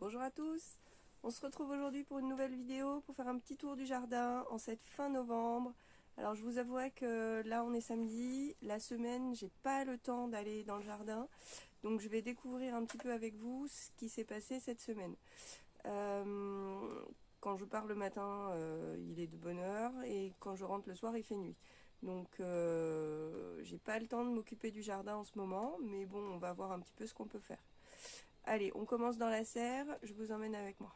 Bonjour à tous, on se retrouve aujourd'hui pour une nouvelle vidéo pour faire un petit tour du jardin en cette fin novembre. Alors je vous avouerai que là on est samedi, la semaine j'ai pas le temps d'aller dans le jardin, donc je vais découvrir un petit peu avec vous ce qui s'est passé cette semaine. Quand je pars le matin il est de bonne heure et quand je rentre le soir il fait nuit. Donc j'ai pas le temps de m'occuper du jardin en ce moment, mais bon on va voir un petit peu ce qu'on peut faire. Allez, on commence dans la serre, je vous emmène avec moi.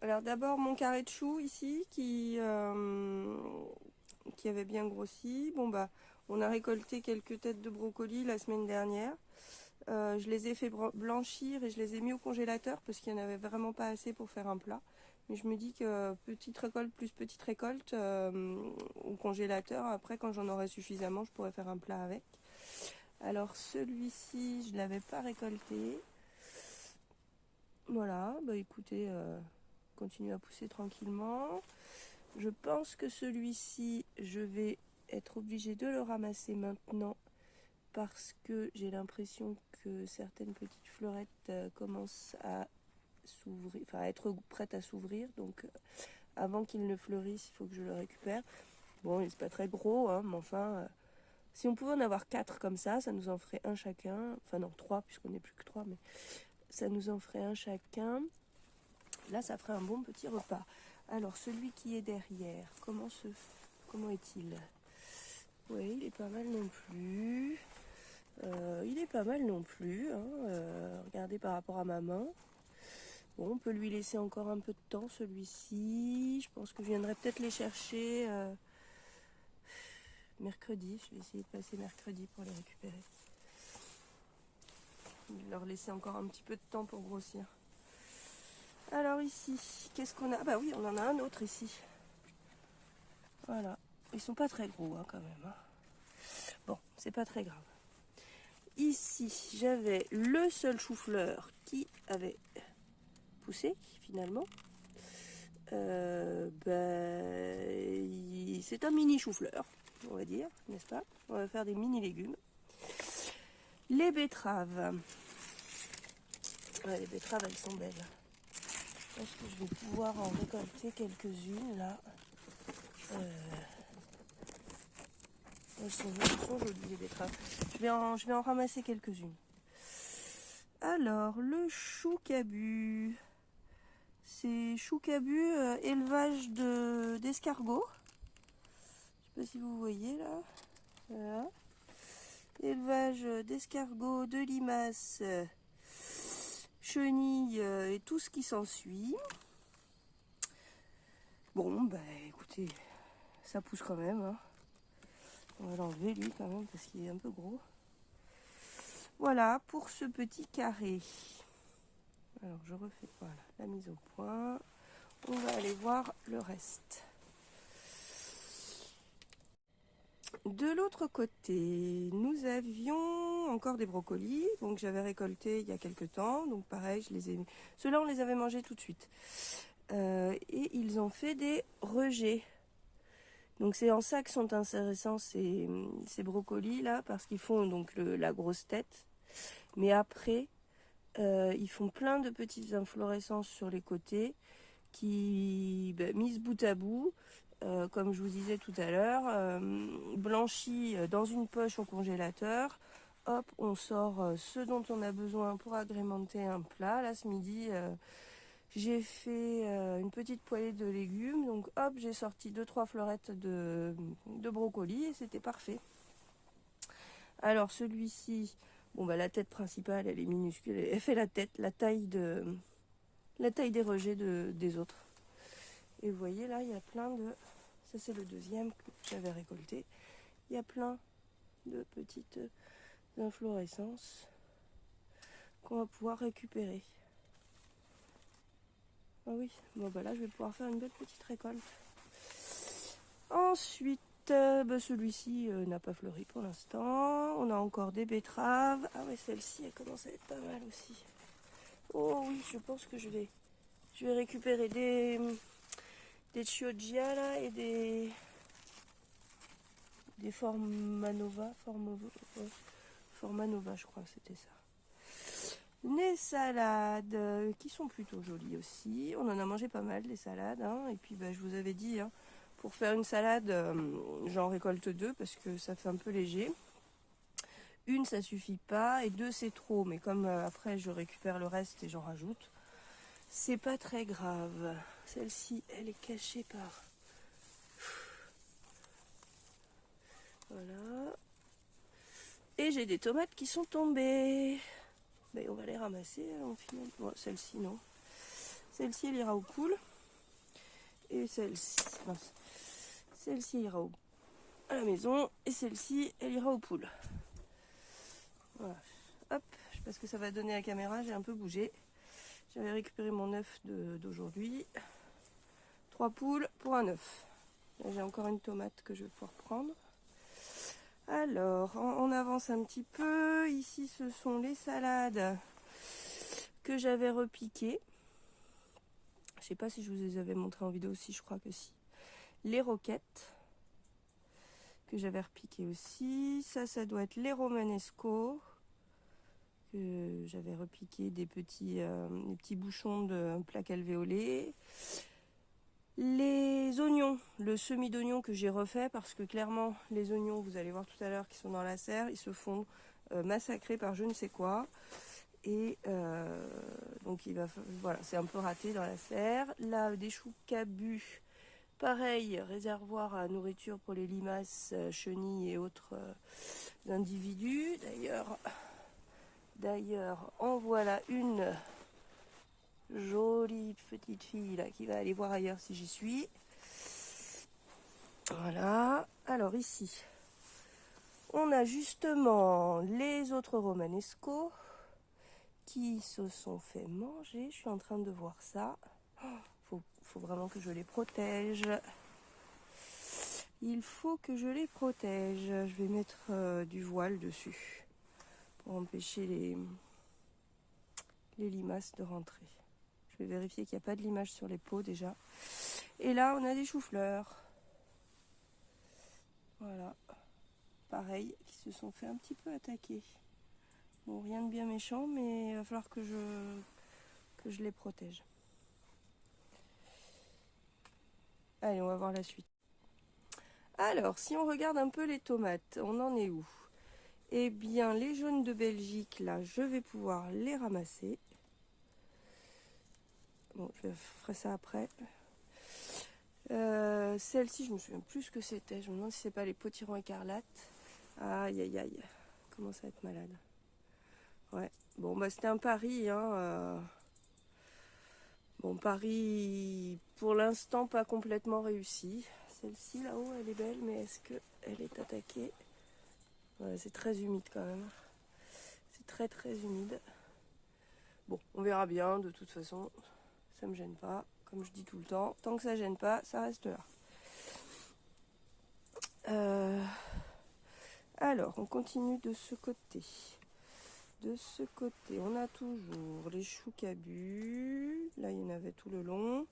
Alors d'abord mon carré de choux ici qui avait bien grossi. Bon bah on a récolté quelques têtes de brocoli la semaine dernière. Je les ai fait blanchir et je les ai mis au congélateur parce qu'il n'y en avait vraiment pas assez pour faire un plat. Mais je me dis que petite récolte plus petite récolte au congélateur, après quand j'en aurai suffisamment je pourrais faire un plat avec. Alors celui-ci je ne l'avais pas récolté. Voilà, bah écoutez, continue à pousser tranquillement. Je pense que celui-ci, je vais être obligée de le ramasser maintenant parce que j'ai l'impression que certaines petites fleurettes commencent à s'ouvrir, enfin à être prêtes à s'ouvrir. Donc avant qu'il ne fleurisse, il faut que je le récupère. Bon, il n'est pas très gros, hein, mais enfin, si on pouvait en avoir 4 comme ça nous en ferait un chacun. Enfin non, 3 puisqu'on n'est plus que 3, mais ça nous en ferait un chacun. Là, ça ferait un bon petit repas. Alors, celui qui est derrière, comment est-il? Oui, il est pas mal non plus. Il est pas mal non plus. Hein. Regardez par rapport à ma main. Bon, on peut lui laisser encore un peu de temps, celui-ci. Je pense que je viendrai peut-être les chercher mercredi. Je vais essayer de passer mercredi pour les récupérer. Leur laisser encore un petit peu de temps pour grossir. Alors ici, qu'est-ce qu'on a? Ah bah oui, on en a un autre ici. Voilà. Ils sont pas très gros hein, quand même. Hein. Bon, c'est pas très grave. Ici, j'avais le seul chou-fleur qui avait poussé finalement. C'est un mini chou-fleur, on va dire, n'est-ce pas? On va faire des mini légumes. Les betteraves. Ouais, les betteraves, elles sont belles. Je pense que je vais pouvoir en récolter quelques-unes là. Elles sont jolies les betteraves. Je vais en ramasser quelques-unes. Alors, le chou-cabu. C'est chou-cabu élevage d'escargots. Je ne sais pas si vous voyez là. Voilà. Élevage d'escargots, de limaces, chenilles et tout ce qui s'ensuit. Bon, bah écoutez, ça pousse quand même. Hein. On va l'enlever lui quand même parce qu'il est un peu gros. Voilà pour ce petit carré. Alors je refais voilà, la mise au point. On va aller voir le reste. De l'autre côté, nous avions encore des brocolis. Donc j'avais récolté il y a quelques temps. Donc pareil, je les ai mis. Ceux-là, on les avait mangés tout de suite. Et ils ont fait des rejets. Donc c'est en ça que sont intéressants ces brocolis là, parce qu'ils font donc la grosse tête. Mais après, ils font plein de petites inflorescences sur les côtés qui, mises bout à bout, comme je vous disais tout à l'heure, blanchis dans une poche au congélateur. Hop, on sort ce dont on a besoin pour agrémenter un plat. Là, ce midi, j'ai fait une petite poêlée de légumes. Donc, hop, j'ai sorti 2-3 fleurettes de brocoli et c'était parfait. Alors, celui-ci, bon, bah, la tête principale, elle est minuscule. Elle fait la taille des rejets des autres. Et vous voyez là, il y a plein de... Ça c'est le deuxième que j'avais récolté. Il y a plein de petites inflorescences qu'on va pouvoir récupérer. Ah oui, bon bah là je vais pouvoir faire une belle petite récolte. Ensuite, celui-ci n'a pas fleuri pour l'instant. On a encore des betteraves. Ah ouais, celle-ci elle commence à être pas mal aussi. Oh oui, je pense que je vais récupérer des chioggia là et des Formanova, je crois que c'était ça. Les salades qui sont plutôt jolies aussi. On en a mangé pas mal des salades. Hein. Et puis je vous avais dit, hein, pour faire une salade, j'en récolte 2 parce que ça fait un peu léger. Une, ça suffit pas, et 2, c'est trop. Mais comme après, je récupère le reste et j'en rajoute, c'est pas très grave. Celle-ci, elle est cachée par... Voilà. Et j'ai des tomates qui sont tombées. On va les ramasser en final. Bon, celle-ci, non. Celle-ci, elle ira au pool. Et celle-ci, celle-ci ira à la maison. Et celle-ci, elle ira au pool. Voilà. Hop, je sais pas ce que ça va donner à la caméra, j'ai un peu bougé. J'avais récupéré mon œuf d'aujourd'hui. 3 poules pour un œuf. Là, j'ai encore une tomate que je vais pouvoir prendre. Alors, on avance un petit peu. Ici, ce sont les salades que j'avais repiquées. Je sais pas si je vous les avais montrées en vidéo aussi, je crois que si. Les roquettes que j'avais repiquées aussi. Ça doit être les romanesco que j'avais repiqué des petits bouchons de plaque alvéolée. Les oignons, le semis d'oignons que j'ai refait parce que clairement les oignons, vous allez voir tout à l'heure, qui sont dans la serre, ils se font massacrer par je ne sais quoi. Et donc voilà, c'est un peu raté dans la serre. Là, des choux cabus, pareil, réservoir à nourriture pour les limaces, chenilles et autres individus. D'ailleurs, en voilà une jolie petite fille là qui va aller voir ailleurs si j'y suis. Voilà. Alors ici, on a justement les autres romanesco qui se sont fait manger. Je suis en train de voir ça. Faut vraiment que je les protège. Il faut que je les protège. Je vais mettre du voile dessus pour empêcher les limaces de rentrer. Je vais vérifier qu'il n'y a pas de limaces sur les pots déjà. Et là, on a des choux-fleurs. Voilà. Pareil, qui se sont fait un petit peu attaquer. Bon, rien de bien méchant, mais il va falloir que je les protège. Allez, on va voir la suite. Alors, si on regarde un peu les tomates, on en est où? Eh bien, les jaunes de Belgique, là, je vais pouvoir les ramasser. Bon, je ferai ça après. Celle-ci, je me souviens plus ce que c'était. Je me demande si c'est pas les potirons écarlates. Aïe, aïe, aïe. Comment ça va être malade. Ouais. Bon, c'était un pari, hein. Bon, pari pour l'instant pas complètement réussi. Celle-ci là-haut, elle est belle, mais est-ce qu'elle est attaquée? Ouais, c'est très humide quand même. C'est très très humide. Bon, on verra bien, de toute façon. Ça me gêne pas, comme je dis tout le temps. Tant que ça gêne pas, ça reste là. Alors, on continue de ce côté. De ce côté, on a toujours les choux cabus. Là, il y en avait tout le long.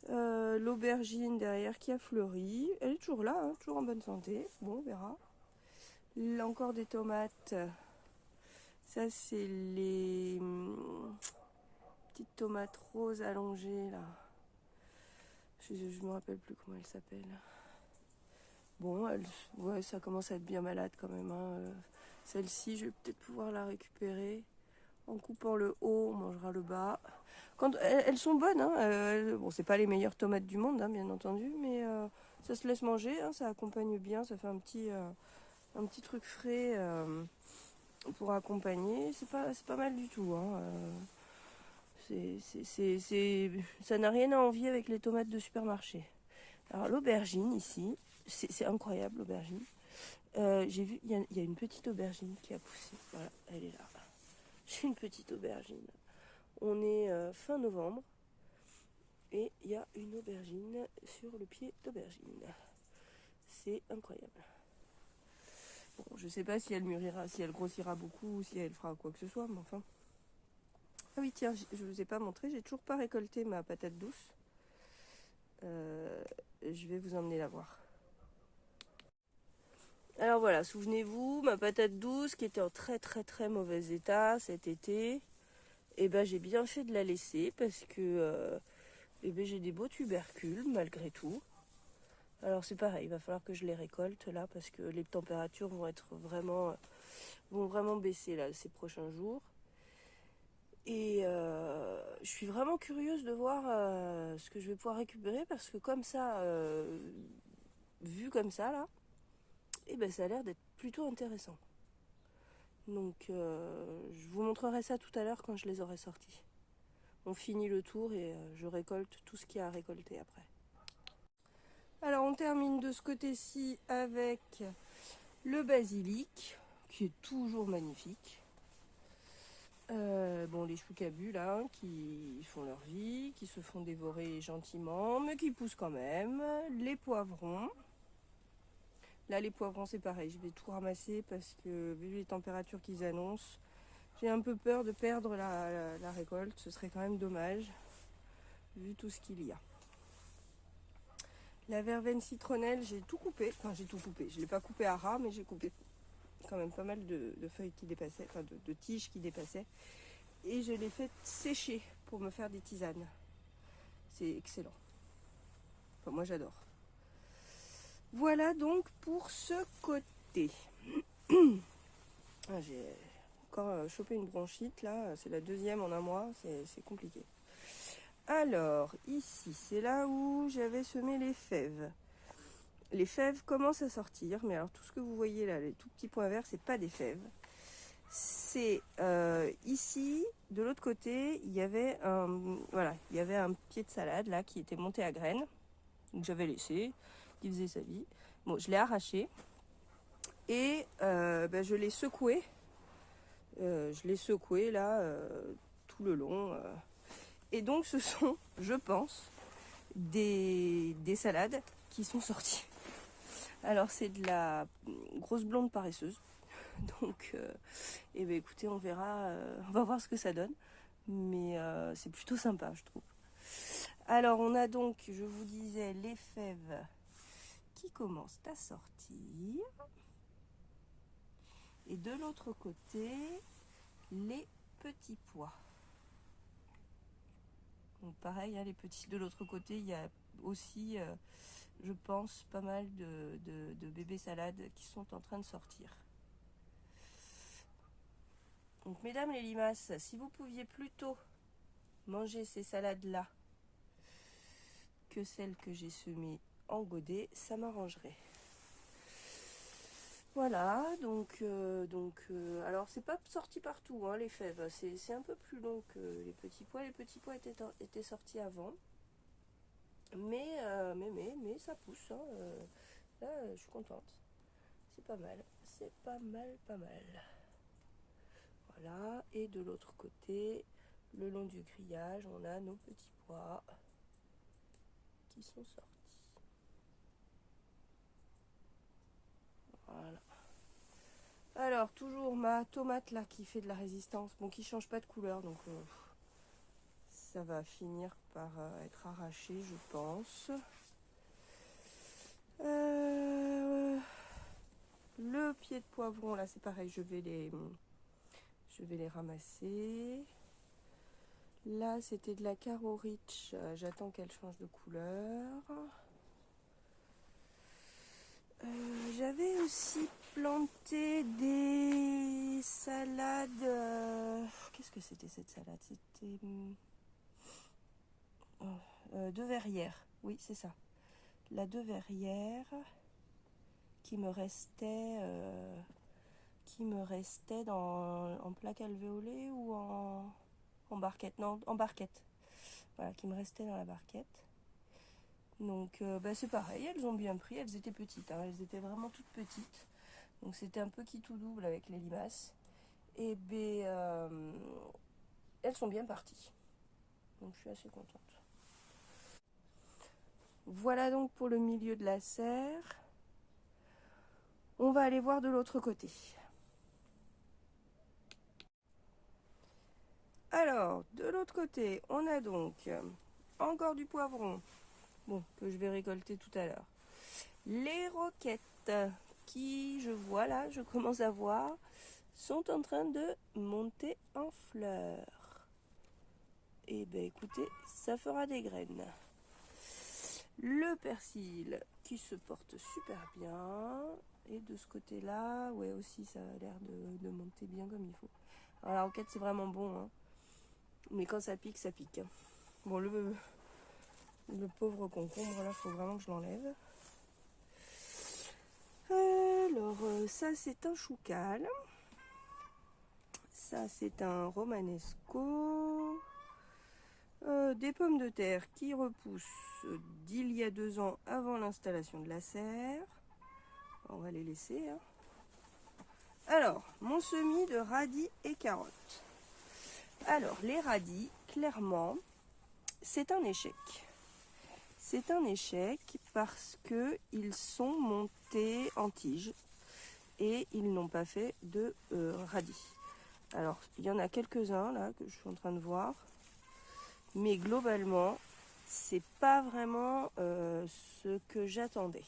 L'aubergine derrière qui a fleuri. Elle est toujours là, hein, toujours en bonne santé. Bon, on verra. Là, encore des tomates. Ça, c'est les petites tomates roses allongées, là. Je me rappelle plus comment elles s'appellent. Bon, ouais, ça commence à être bien malade quand même. Hein. Celle-ci, je vais peut-être pouvoir la récupérer. En coupant le haut, on mangera le bas. Elles sont bonnes, hein. Bon, c'est pas les meilleures tomates du monde, hein, bien entendu, mais ça se laisse manger, hein, ça accompagne bien, ça fait un petit truc frais pour accompagner. C'est pas mal du tout. Hein. Ça n'a rien à envier avec les tomates de supermarché. Alors l'aubergine ici, c'est incroyable l'aubergine. J'ai vu, il y a une petite aubergine qui a poussé. Voilà, elle est là. J'ai une petite aubergine. On est fin novembre et il y a une aubergine sur le pied d'aubergine. C'est incroyable. Bon, je sais pas si elle mûrira, si elle grossira beaucoup ou si elle fera quoi que ce soit, mais enfin. Ah oui, tiens, je vous ai pas montré, j'ai toujours pas récolté ma patate douce. Je vais vous emmener la voir. Alors voilà, souvenez-vous, ma patate douce qui était en très très très mauvais état cet été. Et ben j'ai bien fait de la laisser parce que eh ben, j'ai des beaux tubercules malgré tout. Alors c'est pareil, il va falloir que je les récolte là parce que les températures vont vraiment baisser là ces prochains jours. Et je suis vraiment curieuse de voir ce que je vais pouvoir récupérer parce que comme ça, vu comme ça là, eh ben, ça a l'air d'être plutôt intéressant. Donc je vous montrerai ça tout à l'heure quand je les aurai sortis. On finit le tour et je récolte tout ce qu'il y a à récolter après. Alors on termine de ce côté-ci avec le basilic qui est toujours magnifique. Bon, les choucabus là qui font leur vie, qui se font dévorer gentiment mais qui poussent quand même. Les poivrons. Là les poivrons c'est pareil, je vais tout ramasser parce que vu les températures qu'ils annoncent, j'ai un peu peur de perdre la récolte, ce serait quand même dommage vu tout ce qu'il y a. La verveine citronnelle, j'ai tout coupé, enfin j'ai tout coupé, je ne l'ai pas coupé à ras mais j'ai coupé quand même pas mal de feuilles qui dépassaient, enfin de tiges qui dépassaient et je l'ai fait sécher pour me faire des tisanes. C'est excellent. Enfin, moi j'adore. Voilà donc pour ce côté. J'ai encore chopé une bronchite là, c'est la deuxième en un mois, c'est compliqué. Alors ici c'est là où j'avais semé les fèves. Les fèves commencent à sortir, mais alors tout ce que vous voyez là, les tout petits points verts, c'est pas des fèves. C'est ici, de l'autre côté, il y avait un pied de salade là qui était monté à graines, donc j'avais laissé, qui faisait sa vie. Bon, je l'ai arraché et je l'ai secoué. Là tout le long. Et donc ce sont, je pense, des salades qui sont sorties. Alors c'est de la grosse blonde paresseuse. Donc écoutez, on verra, on va voir ce que ça donne. Mais c'est plutôt sympa, je trouve. Alors on a donc, je vous disais, les fèves qui commencent à sortir. Et de l'autre côté, les petits pois. Donc pareil, hein, les petits de l'autre côté, il y a aussi, je pense, pas mal de bébés salades qui sont en train de sortir. Donc mesdames les limaces, si vous pouviez plutôt manger ces salades-là que celles que j'ai semées en godet, ça m'arrangerait. Voilà, donc alors c'est pas sorti partout, hein, les fèves, c'est un peu plus long que les petits pois. Les petits pois étaient sortis avant, mais ça pousse, hein, là je suis contente, c'est pas mal, pas mal. Voilà, et de l'autre côté, le long du grillage, on a nos petits pois qui sont sortis. Voilà. Alors, toujours ma tomate là qui fait de la résistance, bon qui change pas de couleur, donc ça va finir par être arraché, je pense. Le pied de poivron là, c'est pareil, je vais les ramasser. Là, c'était de la Caro Rich, j'attends qu'elle change de couleur. J'avais aussi planté des salades. Qu'est-ce que c'était cette salade? C'était deux verrières. Oui, c'est ça. La deux verrières qui me restait en plaque alvéolée ou en barquette. Non, en barquette. Voilà, qui me restait dans la barquette. Donc c'est pareil, elles ont bien pris, elles étaient petites, hein, elles étaient vraiment toutes petites. Donc c'était un peu qui tout double avec les limaces. Et elles sont bien parties. Donc je suis assez contente. Voilà donc pour le milieu de la serre. On va aller voir de l'autre côté. Alors, de l'autre côté, on a donc encore du poivron. Bon, que je vais récolter tout à l'heure. Les roquettes qui, je vois là, je commence à voir, sont en train de monter en fleurs. et ben écoutez, ça fera des graines. Le persil qui se porte super bien. Et de ce côté-là, ouais aussi ça a l'air de monter bien comme il faut. Alors la roquette c'est vraiment bon, hein. Mais quand ça pique, ça pique. Bon, le pauvre concombre là, faut vraiment que je l'enlève. Alors ça c'est un choucal. Ça c'est un romanesco. Des pommes de terre qui repoussent d'il y a 2 ans avant l'installation de la serre. On va les laisser, hein. Alors, mon semis de radis et carottes. Alors, les radis, clairement, c'est un échec. C'est un échec parce qu'ils sont montés en tige et ils n'ont pas fait de radis. Alors, il y en a quelques-uns là que je suis en train de voir. Mais globalement, c'est pas vraiment ce que j'attendais.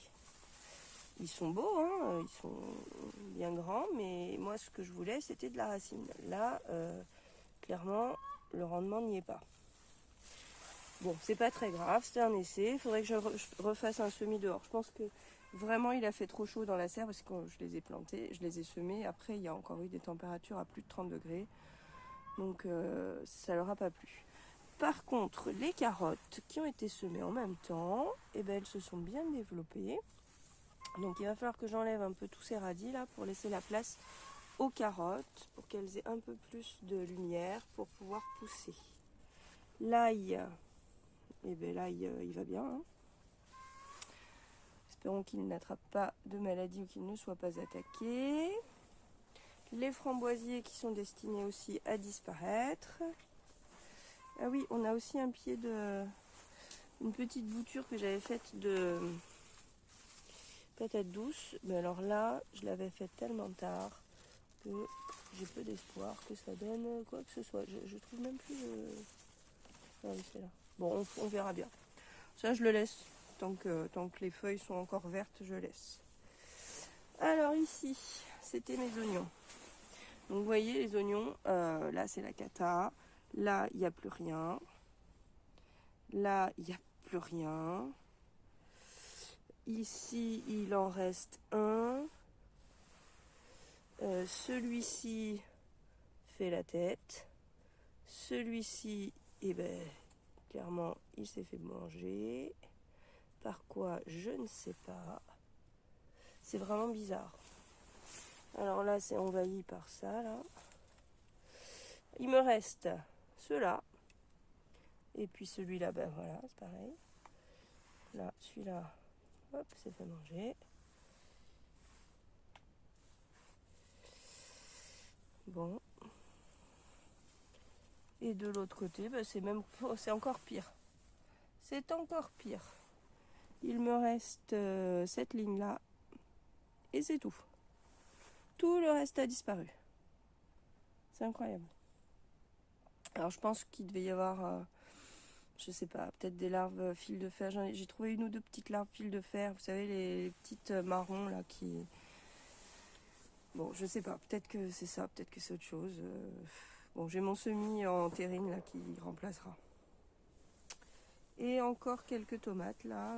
Ils sont beaux, hein, ils sont bien grands, mais moi ce que je voulais c'était de la racine. Là, clairement, le rendement n'y est pas. Bon, c'est pas très grave, c'est un essai. Il faudrait que je refasse un semis dehors. Je pense que vraiment il a fait trop chaud dans la serre parce que je les ai plantés, je les ai semés. Après, il y a encore eu des températures à plus de 30 degrés. Donc ça leur a pas plu. Par contre, les carottes qui ont été semées en même temps, eh ben, elles se sont bien développées. Donc il va falloir que j'enlève un peu tous ces radis là pour laisser la place aux carottes, pour qu'elles aient un peu plus de lumière pour pouvoir pousser. L'ail, eh ben, l'ail il va bien, hein. Espérons qu'il n'attrape pas de maladie ou qu'il ne soit pas attaqué. Les framboisiers qui sont destinés aussi à disparaître. Ah oui, on a aussi un pied de... une petite bouture que j'avais faite de patate douce. Mais alors là, je l'avais faite tellement tard que j'ai peu d'espoir que ça donne quoi que ce soit. Je trouve même plus... Ah oui, c'est là. Bon, on verra bien. Ça, je le laisse. Tant que les feuilles sont encore vertes, je laisse. Alors ici, c'était mes oignons. Donc vous voyez les oignons, là c'est la cata. Là, il n'y a plus rien. Là, il n'y a plus rien. Ici, il en reste un. Celui-ci fait la tête. Celui-ci, eh ben, clairement, il s'est fait manger. Par quoi, je ne sais pas. C'est vraiment bizarre. Alors là, c'est envahi par ça, là. Il me reste ceux-là. Et puis celui-là, ben voilà, c'est pareil. Là, celui-là, hop, c'est fait manger. Bon. Et de l'autre côté, ben c'est encore pire. C'est encore pire. Il me reste cette ligne-là. Et c'est tout. Tout le reste a disparu. C'est incroyable. Alors je pense qu'il devait y avoir, je sais pas, peut-être des larves fil de fer. J'ai trouvé une ou deux petites larves fil de fer. Vous savez, les petites marrons là qui... Bon, je sais pas. Peut-être que c'est ça, peut-être que c'est autre chose. Bon, j'ai mon semis en terrine là qui remplacera. Et encore quelques tomates là.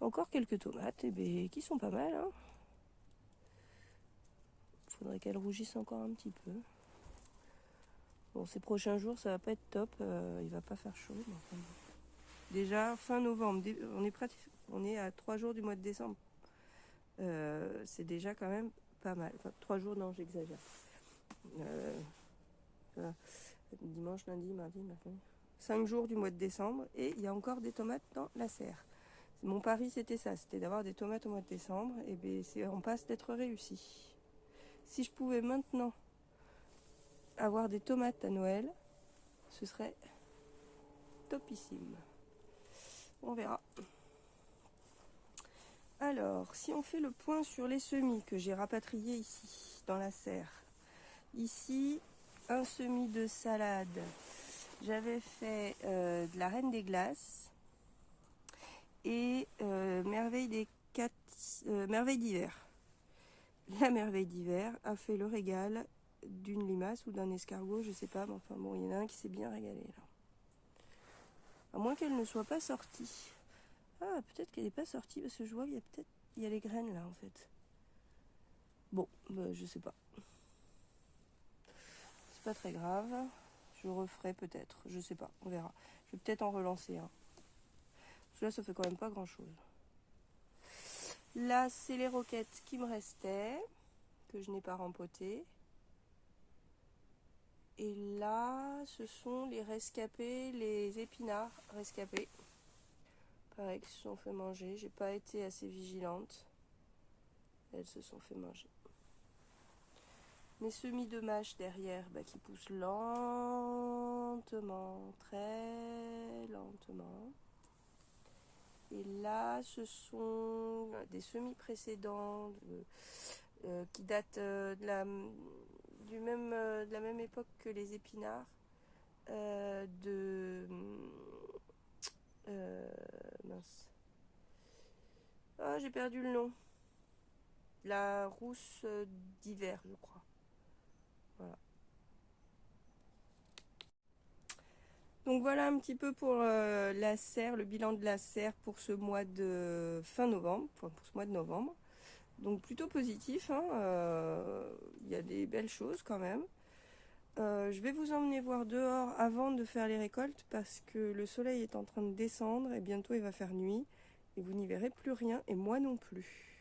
Encore quelques tomates, et ben, qui sont pas mal, hein. Faudrait qu'elles rougissent encore un petit peu. Bon, ces prochains jours, ça va pas être top. Il va pas faire chaud. Enfin, déjà, fin novembre, on est à 3 jours du mois de décembre. C'est déjà quand même pas mal. Enfin, 3 jours, non, j'exagère. Voilà. Dimanche, lundi, mardi, mercredi. 5 jours du mois de décembre. Et il y a encore des tomates dans la serre. Mon pari, c'était ça. C'était d'avoir des tomates au mois de décembre. Et bien, on passe d'être réussi. Si je pouvais maintenant avoir des tomates à Noël, ce serait topissime. On verra. Alors, si on fait le point sur les semis que j'ai rapatriés ici, dans la serre. Ici, un semis de salade. J'avais fait de la Reine des Glaces et Merveille d'hiver. La Merveille d'hiver a fait le régal d'une limace ou d'un escargot, je sais pas, mais enfin bon, il y en a un qui s'est bien régalé là. À moins qu'elle ne soit pas sortie. Ah, peut-être qu'elle n'est pas sortie parce que je vois qu'il y a peut-être il y a les graines là en fait. Bon, bah, je sais pas. C'est pas très grave. Je referai peut-être, je sais pas, on verra. Je vais peut-être en relancer un. Parce que là, ça fait quand même pas grand chose. Là, c'est les roquettes qui me restaient, que je n'ai pas rempotées. Et là, ce sont les rescapés, les épinards rescapés. Pareil, qui se sont fait manger. J'ai pas été assez vigilante. Elles se sont fait manger. Mes semis de mâche derrière, bah, qui poussent lentement, très lentement. Et là, ce sont des semis précédents qui datent de la même époque que les épinards. Mince. Ah, j'ai perdu le nom. La rousse d'hiver, je crois. Voilà. Donc voilà un petit peu pour la serre, le bilan de la serre pour ce mois de fin novembre, enfin pour ce mois de novembre. Donc plutôt positif, hein, y a des belles choses quand même. Je vais vous emmener voir dehors avant de faire les récoltes parce que le soleil est en train de descendre et bientôt il va faire nuit et vous n'y verrez plus rien et moi non plus.